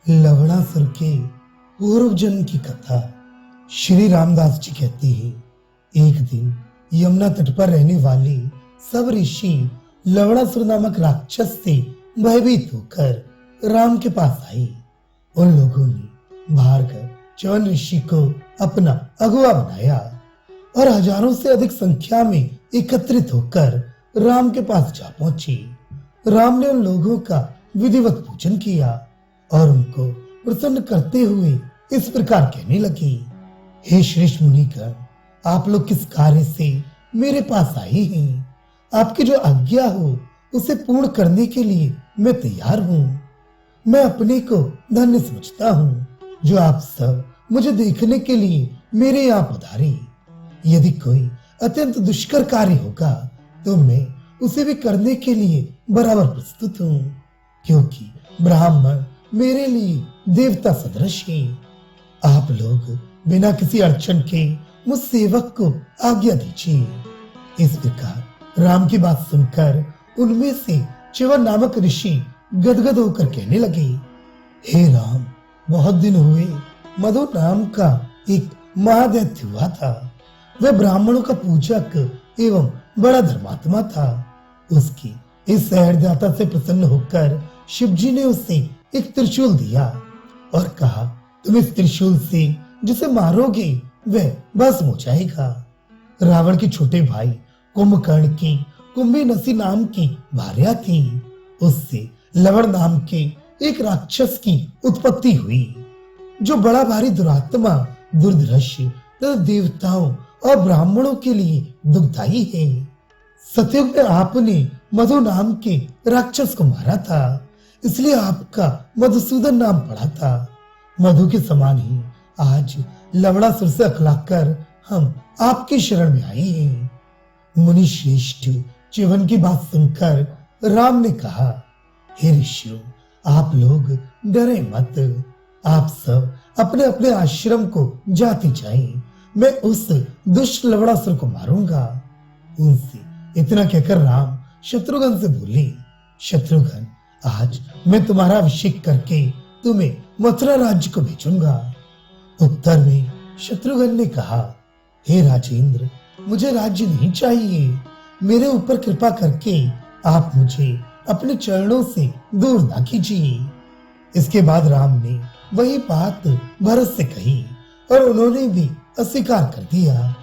लवणासुर के पूर्व जन्म की कथा। श्री रामदास जी कहते हैं, एक दिन यमुना तट पर रहने वाले सब ऋषि लवणासुर नामक राक्षस से भयभीत होकर राम के पास आए। उन लोगों ने भार्गव च्यवन ऋषि को अपना अगुआ बनाया और हजारों से अधिक संख्या में एकत्रित होकर राम के पास जा पहुंचे। राम ने उन लोगों का विधिवत पूजन किया और उनको प्रसन्न करते हुए इस प्रकार कहने लगे, हे श्रेष्ठ मुनिगण, आप लोग किस कार्य से मेरे पास आए हैं? आपकी जो आज्ञा हो उसे पूर्ण करने के लिए मैं तैयार हूँ। मैं अपने को धन्य समझता हूँ जो आप सब मुझे देखने के लिए मेरे यहाँ पधारे। यदि कोई अत्यंत दुष्कर कार्य होगा तो मैं उसे भी करने के लिए बराबर प्रस्तुत हूँ, क्योंकि ब्राह्मण मेरे लिए देवता सदृश है। आप लोग बिना किसी अड़चन के मुझ सेवक को आज्ञा दीजिए। इस प्रकार राम की बात सुनकर उनमें से च्यवन नामक ऋषि गदगद होकर कहने लगे, हे राम, बहुत दिन हुए मधु नाम का एक महादैत्य हुआ था। वह ब्राह्मणों का पूजक एवं बड़ा धर्मात्मा था। उसकी इस सहृदयता से प्रसन्न होकर शिवजी ने उसे एक त्रिशूल दिया और कहा, तुम इस त्रिशूल से जिसे मारोगे वह भस्म हो जाएगा। रावण के छोटे भाई कुंभकर्ण की कुंभीनसी नाम की भार्या थी। उससे लवण नाम के एक राक्षस की उत्पत्ति हुई, जो बड़ा भारी दुरात्मा दुर्धर्ष तथा देवताओं और ब्राह्मणों के लिए दुखदायी है। सतयुग में आपने मधु नाम के राक्षस को मारा था, इसलिए आपका मधुसूदन नाम पड़ा था। मधु के समान ही आज लवणासुर से अकलाकर हम आपकी शरण में आए हैं। मुनि श्रेष्ठ च्यवन की बात सुनकर राम ने कहा, हे ऋषियों, आप लोग डरे मत। आप सब अपने अपने आश्रम को जाते जाएं। मैं उस दुष्ट लवणासुर को मारूंगा। उनसे इतना कहकर राम शत्रुघ्न से बोले, शत्रुघ्न, आज मैं तुम्हारा अभिषेक करके तुम्हें मथुरा राज्य को भेजूंगा। उत्तर में शत्रुघ्न ने कहा, हे राजेंद्र, मुझे राज्य नहीं चाहिए। मेरे ऊपर कृपा करके आप मुझे अपने चरणों से दूर ना कीजिए। इसके बाद राम ने वही बात भरत से कही और उन्होंने भी अस्वीकार कर दिया।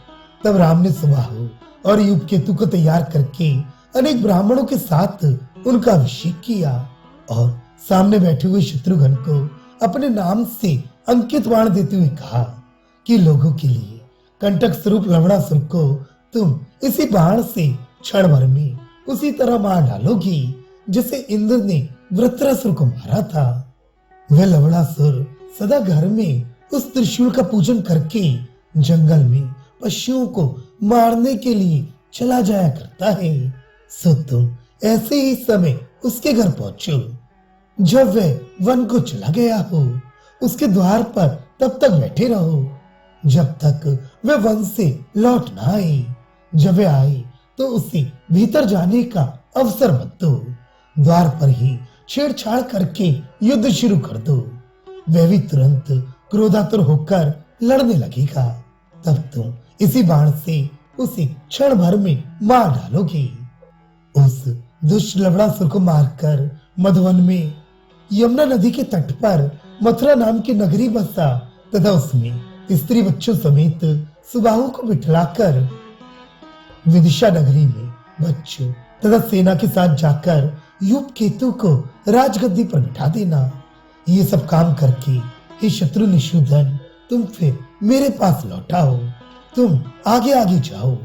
तब राम ने सुबाहु और युग केतु को तैयार करके अनेक ब्राह्मणों के साथ उनका अभिषेक किया और सामने बैठे हुए शत्रुघ्न को अपने नाम से अंकित बाण देते हुए कहा कि लोगों के लिए कंटक स्वरूप लवणासुर को तुम इसी बाण से क्षण भर में उसी तरह मार डालोगी जैसे इंद्र ने वृत्रासुर को मारा था। वह लवणासुर सदा घर में उस त्रिशूल का पूजन करके जंगल में पशुओं को मारने के लिए चला जाया करता है। सो तुम ऐसे ही समय उसके घर पहुंचो। जब वह वन को चला गया हो, उसके द्वार पर तब तक बैठे रहो जब तक वह वन से लौट ना आए। जब वह आए तो उसे भीतर जाने का अवसर मत दो। द्वार पर ही छेड़छाड़ करके युद्ध शुरू कर दो। वह भी तुरंत क्रोधातुर होकर लड़ने लगेगा। तब तुम इसी बाण से उसे क्षण भर में मार डालोगे। उस दुष्ट लवणासुर को मारकर मधुवन में यमुना नदी के तट पर मथुरा नाम की नगरी बसा तथा उसमें स्त्री बच्चों समेत सुबाहु को बिठलाकर विदिशा नगरी में बच्चों तथा सेना के साथ जाकर युग केतु को राजगद्दी पर बिठा देना। ये सब काम करके हे शत्रु निशूदन, तुम फिर मेरे पास लौट आओ। तुम आगे आगे जाओ।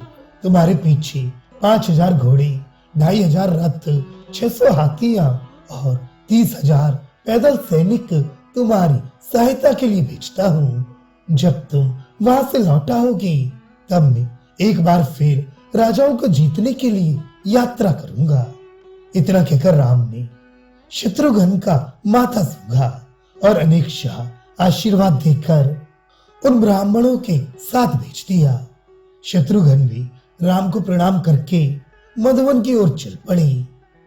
तुम्हारे पीछे 5000 घोड़े, 2500 रथ, 600 हाथियां और 30,000 पैदल सैनिक तुम्हारी सहायता के लिए भेजता हूँ। जब तुम वहां से लौट आओगे तब मैं एक बार फिर राजाओं को जीतने के लिए यात्रा करूंगा। इतना कहकर राम ने शत्रुघ्न का माथा सूंघा और अनेक शाह आशीर्वाद देकर उन ब्राह्मणों के साथ भेज दिया। शत्रुघ्न भी राम को प्रणाम करके मधुवन की ओर चल पड़े।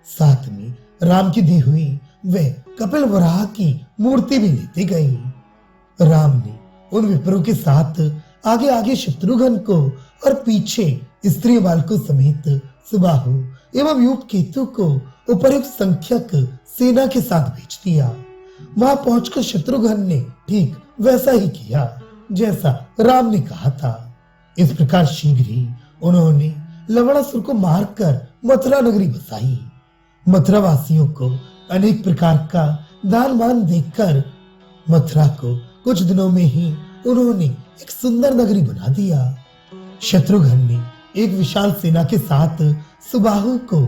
साथ में राम की दी हुई वह कपिल वराह की मूर्ति भी लेते गए। राम ने उन विप्रों के साथ आगे आगे शत्रुघ्न को और पीछे स्त्री बालकों समेत सुबाहु एवं यूप केतु को उपयुक्त संख्यक सेना के साथ भेज दिया। वहां पहुंचकर शत्रुघ्न ने ठीक वैसा ही किया जैसा राम ने कहा था। इस प्रकार शीघ्र ही उन्होंने लवणासुर को मारकर मथुरा नगरी बसाई। मथुरा वासियों को अनेक प्रकार का दान मान देकर मथुरा को कुछ दिनों में ही उन्होंने एक सुंदर नगरी बना दिया। शत्रुघ्न ने एक विशाल सेना के साथ सुबाहु को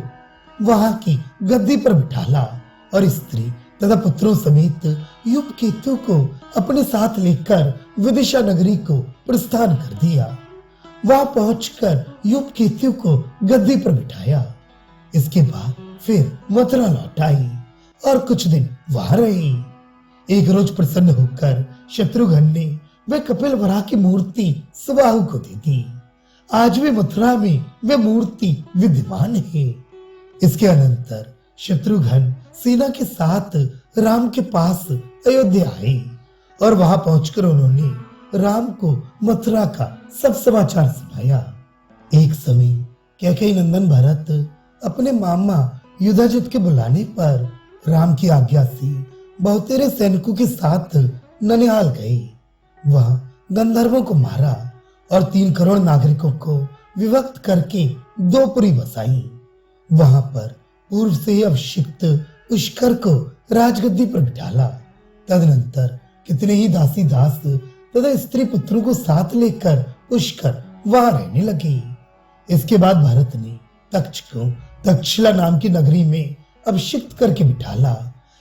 वहां की गद्दी पर बिठाला और स्त्री तथा पुत्रों समेत यूप केतु को अपने साथ लेकर विदिशा नगरी को प्रस्थान कर दिया। वहां पहुंचकर यूप केतु को गद्दी पर बिठाया। इसके बाद फिर मथुरा लौट आई और कुछ दिन वहां रही। एक रोज प्रसन्न होकर शत्रुघ्न ने वे कपिल वराह की मूर्ति सुबाहु को दे दी। आज भी मथुरा में वे मूर्ति विद्यमान है। इसके अनंतर शत्रुघ्न सेना के साथ राम के पास अयोध्या आए और वहां पहुंचकर उन्होंने राम को मथुरा का सब समाचार सुनाया। एक समय कैकेयी नंदन भरत अपने मामा युधाजित के बुलाने पर राम की आज्ञा से बहुतेरे सैनिकों के साथ ननिहाल गए। वहां गंधर्वों को मारा और 3 करोड़ नागरिकों को विभक्त करके 2 पुरी बसाई। वहां पर पूर्व से ही अभिषिक्त पुष्कर को राजगद्दी पर बिठाला। तदनंतर कितने ही दासी दास तथा स्त्री पुत्रों को साथ लेकर पुष्कर वहां रहने लगे। इसके बाद भरत ने तक्ष को तक्षशिला नाम की नगरी में अभिषिक्त करके बिठाला।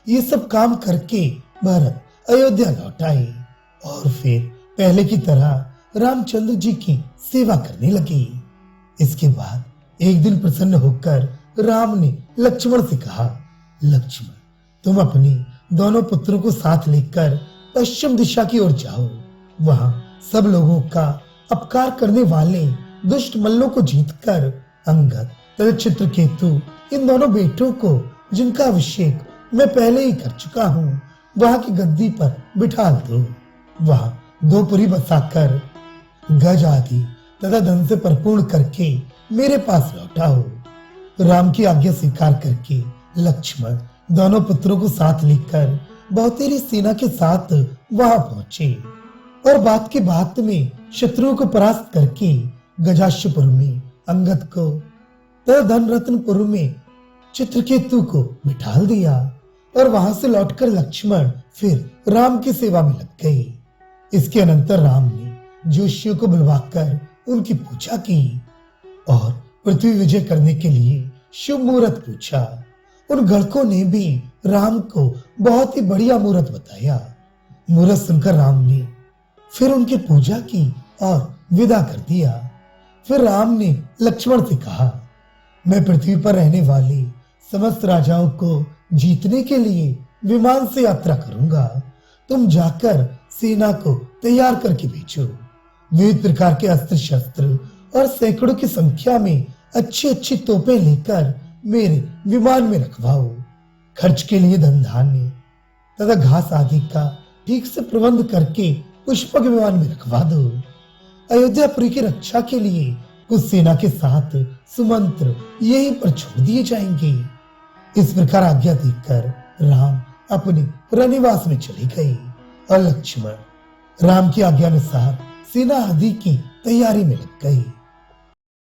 ये सब काम करके भरत अयोध्या लौट आए और फिर पहले की तरह रामचंद्र जी की सेवा करने लगे। इसके बाद एक दिन प्रसन्न होकर राम ने लक्ष्मण से कहा, लक्ष्मण, तुम अपने दोनों पुत्रों को साथ लेकर पश्चिम दिशा की ओर जाओ। वहां सब लोगों का अपकार करने वाले दुष्ट मल्लों को जीतकर अंगद तथा चित्रकेतु इन दोनों बेटों को, जिनका अभिषेक मैं पहले ही कर चुका हूँ, वहां की गद्दी पर बिठा दो। वहां 2 पुरी बसाकर गज आदि तथा धन से परिपूर्ण करके मेरे पास लौटाओ। राम की आज्ञा स्वीकार करके लक्ष्मण दोनों पुत्रों को साथ लेकर बहुतेरी सेना के साथ वहां पहुंचे और बात की बात में शत्रुओं को परास्त करके गजाश्वपुर में अंगद को तथा धनरत्नपुर में चित्रकेतु को बिठाल दिया और वहां से लौटकर लक्ष्मण फिर राम की सेवा में लग गए। इसके अनंतर राम ने जोशियों को बुलवाकर उनकी पूजा की और पृथ्वी विजय करने के लिए शुभ मुहूर्त पूछा। उन गणकों ने भी राम को बहुत ही बढ़िया मुहूर्त बताया। मुहूर्त सुनकर राम ने फिर उनकी पूजा की और विदा कर दिया। फिर राम ने लक्ष्मण से कहा, मैं पृथ्वी पर रहने वाले समस्त राजाओं को जीतने के लिए विमान से यात्रा करूंगा। तुम जाकर सेना को तैयार करके भेजो। विविध प्रकार के अस्त्र शस्त्र और सैकड़ों की संख्या में अच्छी अच्छी तोपें लेकर मेरे विमान में रखवाओ। खर्च के लिए धन धान्य तथा घास आदि का ठीक से प्रबंध करके पुष्पक विमान में रखवा दो। अयोध्यापुरी की रक्षा के लिए कुछ सेना के साथ सुमंत्र यहीं पर छोड़ दिए जाएंगे। इस प्रकार आज्ञा देकर राम अपने रनिवास में चले गए और लक्ष्मण राम की आज्ञा अनुसार सेना आदि की तैयारी में लग गए।